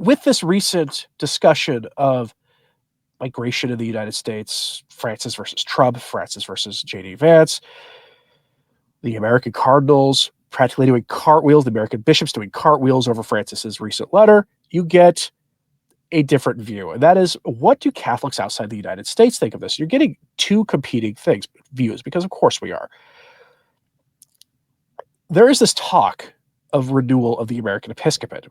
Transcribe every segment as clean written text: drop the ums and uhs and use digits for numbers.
with this recent discussion of migration in the United States, Francis versus Trump, Francis versus J.D. Vance, the American Cardinals practically doing cartwheels, the American bishops doing cartwheels over Francis's recent letter, you get a different view. And that is, what do Catholics outside the United States think of this? You're getting two competing views, because of course we are. There is this talk of renewal of the American Episcopate.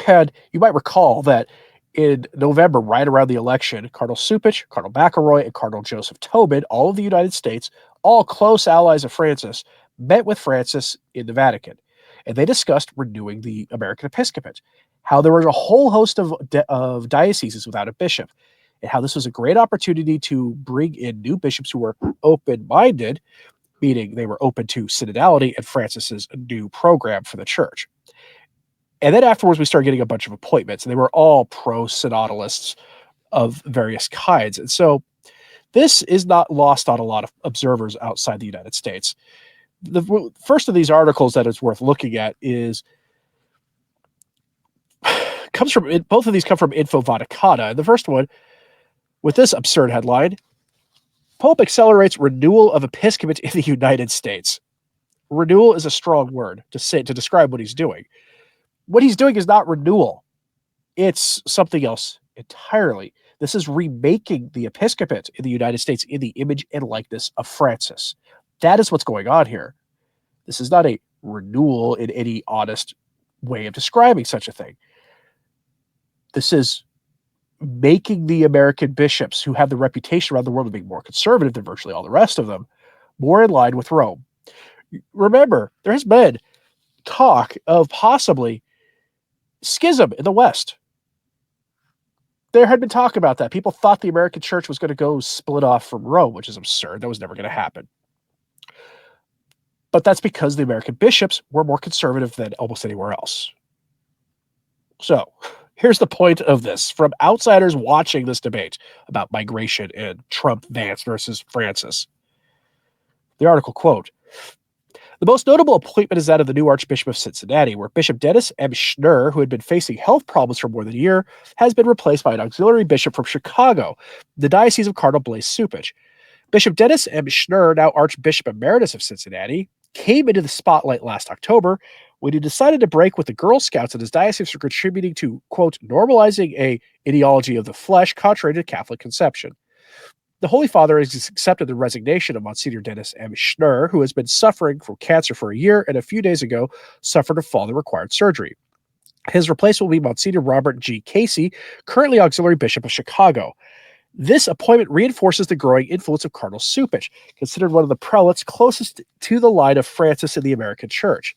And you might recall that in November, right around the election, Cardinal Cupich, Cardinal McElroy, and Cardinal Joseph Tobin, all of the United States, all close allies of Francis, met with Francis in the Vatican. And they discussed renewing the American Episcopate, how there was a whole host of dioceses without a bishop, and how this was a great opportunity to bring in new bishops who were open-minded, meaning they were open to synodality and Francis's new program for the church. And then afterwards, we started getting a bunch of appointments, and they were all pro-synodalists of various kinds. And so this is not lost on a lot of observers outside the United States. The first of these articles that is worth looking at both of these come from Info Vaticana. And the first one, with this absurd headline, Pope accelerates renewal of episcopate in the United States. Renewal is a strong word to describe what he's doing. What he's doing is not renewal. It's something else entirely. This is remaking the episcopate in the United States in the image and likeness of Francis. That is what's going on here. This is not a renewal in any honest way of describing such a thing. This is making the American bishops, who have the reputation around the world of being more conservative than virtually all the rest of them, more in line with Rome. Remember, there has been talk of possibly schism in the West. There had been talk about that. People thought the American church was going to go split off from Rome, which is absurd. That was never going to happen. But that's because the American bishops were more conservative than almost anywhere else. So here's the point of this from outsiders watching this debate about migration and Trump Vance versus Francis. The article, quote, "The most notable appointment is that of the new Archbishop of Cincinnati, where Bishop Dennis M. Schnurr, who had been facing health problems for more than a year, has been replaced by an auxiliary bishop from Chicago, the Diocese of Cardinal Blaise Cupich. Bishop Dennis M. Schnurr, now Archbishop Emeritus of Cincinnati, came into the spotlight last October when he decided to break with the Girl Scouts in his diocese for contributing to, quote, normalizing a ideology of the flesh contrary to Catholic conception. The Holy Father has accepted the resignation of Monsignor Dennis M. Schnurr, who has been suffering from cancer for a year and a few days ago suffered a fall that required surgery. His replacement will be Monsignor Robert G. Casey, currently Auxiliary Bishop of Chicago. This appointment reinforces the growing influence of Cardinal Cupich, considered one of the prelates closest to the line of Francis in the American Church.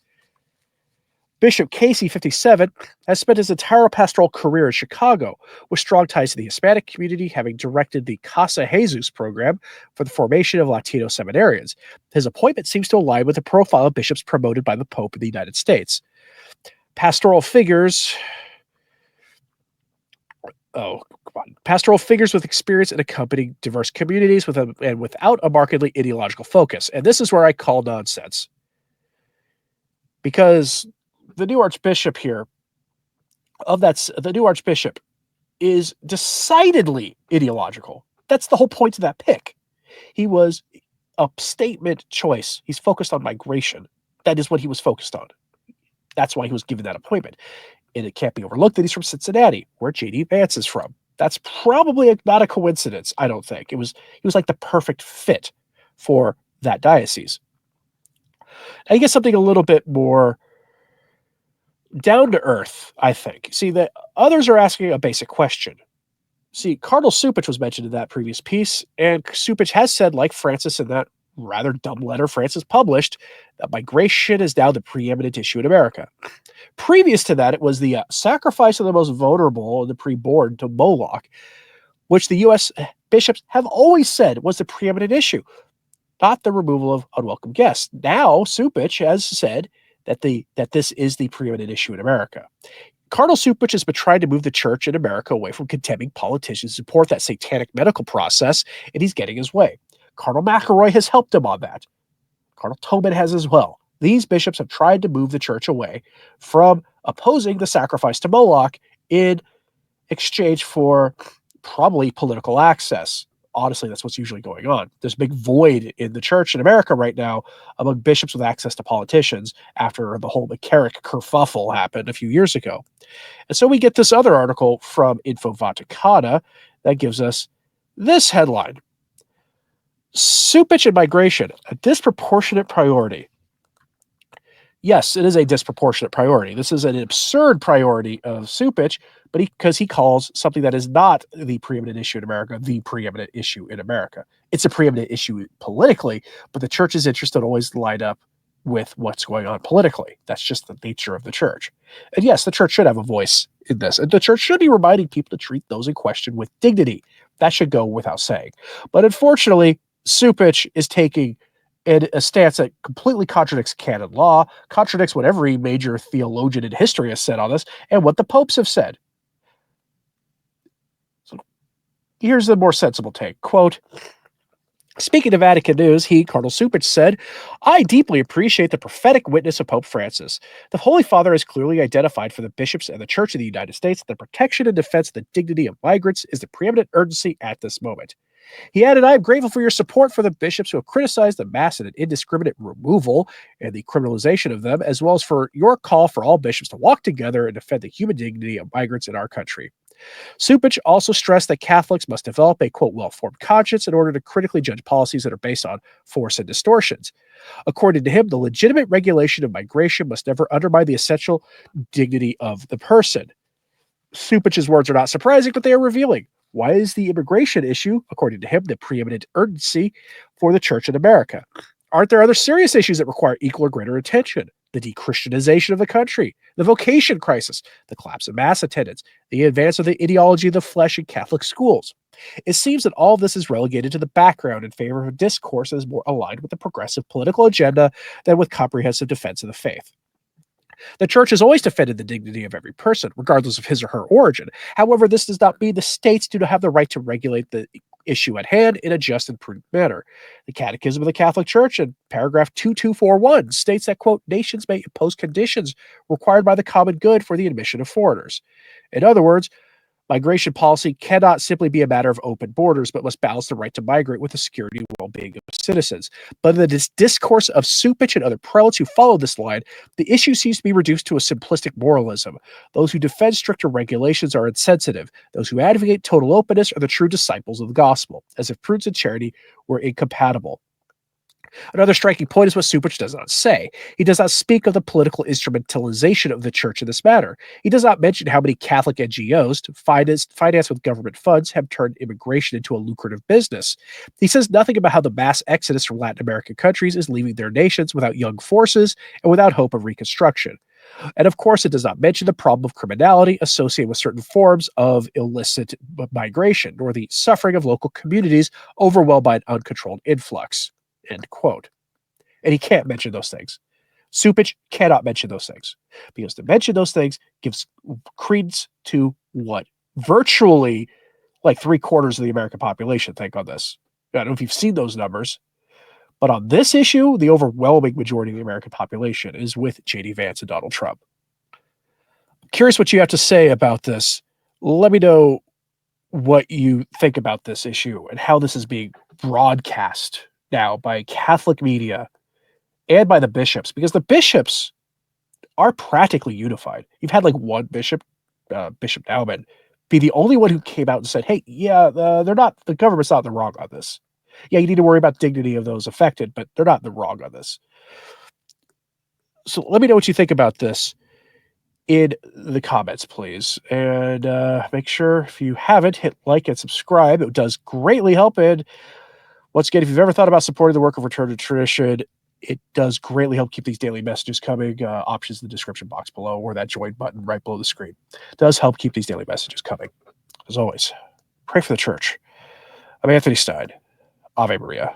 Bishop Casey, 57, has spent his entire pastoral career in Chicago, with strong ties to the Hispanic community, having directed the Casa Jesus program for the formation of Latino seminarians. His appointment seems to align with the profile of bishops promoted by the Pope in the United States. Pastoral figures with experience in accompanying diverse communities and without a markedly ideological focus. And this is where I call nonsense. Because the new archbishop here, the new archbishop is decidedly ideological. That's the whole point of that pick. He was a statement choice. He's focused on migration. That is what he was focused on. That's why he was given that appointment. And it can't be overlooked that he's from Cincinnati, where J.D. Vance is from. That's probably not a coincidence, I don't think. He was like the perfect fit for that diocese. Now you get something a little bit more down to earth, I think. See, the others are asking a basic question. See, Cardinal Cupich was mentioned in that previous piece, and Cupich has said, like Francis in that rather dumb letter Francis published, that migration is now the preeminent issue in America. Previous to that, it was the sacrifice of the most vulnerable and the preborn to Moloch, which the U.S. bishops have always said was the preeminent issue, not the removal of unwelcome guests. Now, Cupich has said that this is the preeminent issue in America. Cardinal Cupich has been trying to move the church in America away from condemning politicians who support that satanic medical process, and he's getting his way. Cardinal McElroy has helped him on that. Cardinal Tobin has as well. These bishops have tried to move the church away from opposing the sacrifice to Moloch in exchange for probably political access. Honestly, that's what's usually going on. There's a big void in the church in America right now among bishops with access to politicians after the whole McCarrick kerfuffle happened a few years ago. And so we get this other article from Info Vaticana that gives us this headline: Seepage and migration, a disproportionate priority. Yes, it is a disproportionate priority. This is an absurd priority of seepage, but because he calls something that is not the preeminent issue in America the preeminent issue in America. It's a preeminent issue politically, but the church's interests don't always line up with what's going on politically. That's just the nature of the church. And yes, the church should have a voice in this, and the church should be reminding people to treat those in question with dignity. That should go without saying. But unfortunately, seepage is taking a stance that completely contradicts canon law, contradicts what every major theologian in history has said on this, and what the popes have said. So here's the more sensible take. Quote, speaking to Vatican News, Cardinal Seepage, said, I deeply appreciate the prophetic witness of Pope Francis. The Holy Father has clearly identified for the bishops and the Church of the United States that the protection and defense of the dignity of migrants is the preeminent urgency at this moment. He added, I am grateful for your support for the bishops who have criticized the mass and indiscriminate removal and the criminalization of them, as well as for your call for all bishops to walk together and defend the human dignity of migrants in our country. Seepage also stressed that Catholics must develop a, quote, well-formed conscience in order to critically judge policies that are based on force and distortions. According to him, the legitimate regulation of migration must never undermine the essential dignity of the person. Seepage's words are not surprising, but they are revealing. Why is the immigration issue, according to him, the preeminent urgency for the church in America? Aren't there other serious issues that require equal or greater attention? The de-Christianization of the country, the vocation crisis, the collapse of mass attendance, the advance of the ideology of the flesh in Catholic schools. It seems that all of this is relegated to the background in favor of a discourse that is more aligned with the progressive political agenda than with comprehensive defense of the faith. The church has always defended the dignity of every person, regardless of his or her origin. However, this does not mean the states do not have the right to regulate the issue at hand in a just and prudent manner. The Catechism of the Catholic Church in paragraph 2241 states that, quote, nations may impose conditions required by the common good for the admission of foreigners. In other words, migration policy cannot simply be a matter of open borders, but must balance the right to migrate with the security and well-being of citizens. But in the discourse of Seepage and other prelates who follow this line, the issue seems to be reduced to a simplistic moralism. Those who defend stricter regulations are insensitive. Those who advocate total openness are the true disciples of the gospel, as if prudence and charity were incompatible. Another striking point is what Seepage does not say. He does not speak of the political instrumentalization of the church in this matter. He does not mention how many Catholic NGOs, financed with government funds, have turned immigration into a lucrative business. He says nothing about how the mass exodus from Latin American countries is leaving their nations without young forces and without hope of reconstruction. And of course, it does not mention the problem of criminality associated with certain forms of illicit migration, nor the suffering of local communities overwhelmed by an uncontrolled influx. End quote. And he can't mention those things. Seepage cannot mention those things, because to mention those things gives credence to what virtually like 3/4 of the American population think on this. I don't know if you've seen those numbers, but on this issue, the overwhelming majority of the American population is with J.D. Vance and Donald Trump. I'm curious what you have to say about this. Let me know what you think about this issue and how this is being broadcast now by Catholic media and by the bishops, because the bishops are practically unified. You've had like one bishop, Bishop Naumann, be the only one who came out and said, hey, yeah, the government's not in the wrong on this. Yeah, you need to worry about dignity of those affected, but they're not in the wrong on this. So let me know what you think about this in the comments, please. And make sure, if you haven't, hit like and subscribe. It does greatly help. And once again, if you've ever thought about supporting the work of Return to Tradition, it does greatly help keep these daily messages coming. Options in the description box below, or that join button right below the screen. It does help keep these daily messages coming. As always, pray for the church. I'm Anthony Stine. Ave Maria.